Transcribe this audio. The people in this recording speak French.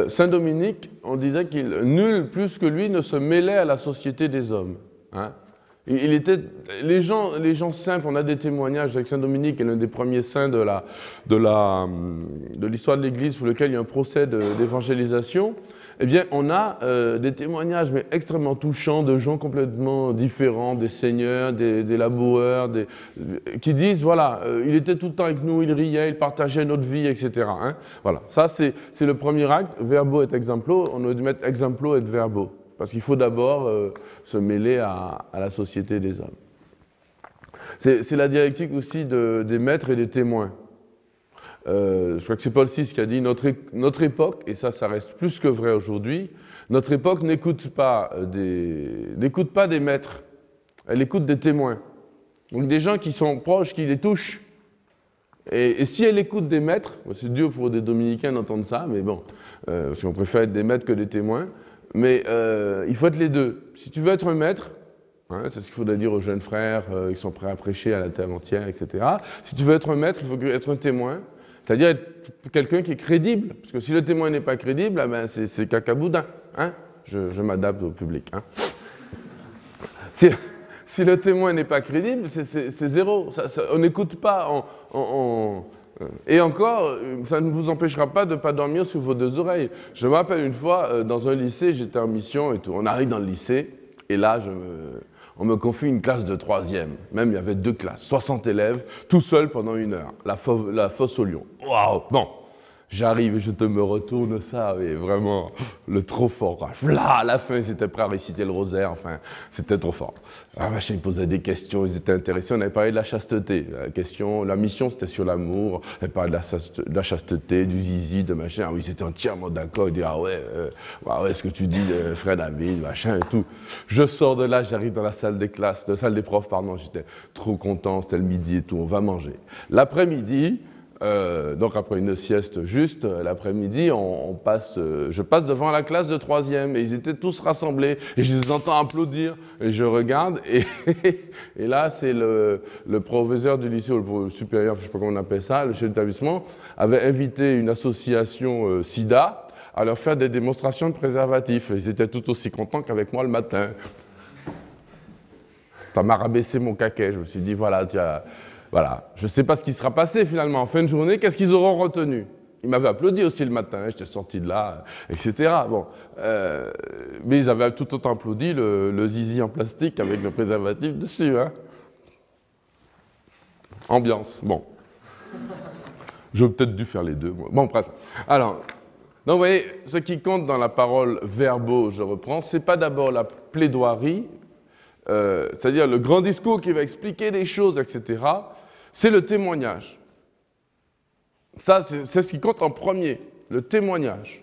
Saint Dominique, on disait qu'il nul plus que lui ne se mêlait à la société des hommes. Hein. Il était, les gens simples, on a des témoignages avec Saint Dominique, qui est l'un des premiers saints de l'histoire de l'Église pour lequel il y a un procès d'évangélisation. Eh bien, on a des témoignages mais extrêmement touchants de gens complètement différents, des seigneurs, des laboureurs, qui disent, voilà, il était tout le temps avec nous, il riait, il partageait notre vie, etc. Hein. Voilà, ça c'est le premier acte, verbo et exemplo, on aurait dû mettre exemplo et verbo, parce qu'il faut d'abord se mêler à la société des hommes. C'est la dialectique aussi des maîtres et des témoins. Je crois que c'est Paul VI qui a dit notre époque, et ça reste plus que vrai aujourd'hui, notre époque n'écoute pas des maîtres, elle écoute des témoins. Donc des gens qui sont proches, qui les touchent. Et si elle écoute des maîtres, c'est dur pour des dominicains d'entendre ça, mais bon, parce qu'on préfère être des maîtres que des témoins, mais il faut être les deux. Si tu veux être un maître, hein, c'est ce qu'il faudrait dire aux jeunes frères qui sont prêts à prêcher à la terre entière, etc. Si tu veux être un maître, il faut être un témoin. C'est-à-dire être quelqu'un qui est crédible, parce que si le témoin n'est pas crédible, eh ben c'est cacaboudin. Hein, je m'adapte au public. Hein. Si le témoin n'est pas crédible, c'est zéro. On n'écoute pas. Et encore, ça ne vous empêchera pas de ne pas dormir sur vos deux oreilles. Je me rappelle une fois, dans un lycée, j'étais en mission et tout. On arrive dans le lycée, et là, on me confie une classe de 3e. Même, il y avait 2 classes, 60 élèves, tout seul pendant 1 heure. La fosse au lion. Waouh! Bon, j'arrive et je me retourne ça, mais vraiment, le trop fort. Là, à la fin, ils étaient prêts à réciter le rosaire, enfin, c'était trop fort. Ah, machin, ils posaient des questions, ils étaient intéressés. On avait parlé de la chasteté. La mission, c'était sur l'amour. On avait parlé de la chasteté, du zizi, de machin. Ah oui, ils étaient entièrement d'accord. Ils disaient, ah ouais, ce que tu dis, frère David, machin et tout. Je sors de là, j'arrive dans la salle des classes, la salle des profs, pardon. J'étais trop content, c'était le midi et tout, on va manger. L'après-midi, donc après une sieste juste, l'après-midi, je passe devant la classe de 3e et ils étaient tous rassemblés et je les entends applaudir et je regarde et là c'est le professeur du lycée ou le supérieur, je ne sais pas comment on appelle ça, le chef d'établissement, avait invité une association SIDA à leur faire des démonstrations de préservatifs. Ils étaient tout aussi contents qu'avec moi le matin. Ça m'a rabaissé mon caquet, je me suis dit voilà, voilà, je ne sais pas ce qui sera passé finalement. En fin de journée, qu'est-ce qu'ils auront retenu? Ils m'avaient applaudi aussi le matin, j'étais sorti de là, etc. Bon, mais ils avaient tout autant applaudi le zizi en plastique avec le préservatif dessus. Hein. Ambiance, bon. J'aurais peut-être dû faire les deux. Moi. Bon, bref. Alors, donc vous voyez, ce qui compte dans la parole verbo, je reprends, ce n'est pas d'abord la plaidoirie, c'est-à-dire le grand discours qui va expliquer les choses, etc., c'est le témoignage. Ça, c'est ce qui compte en premier, le témoignage.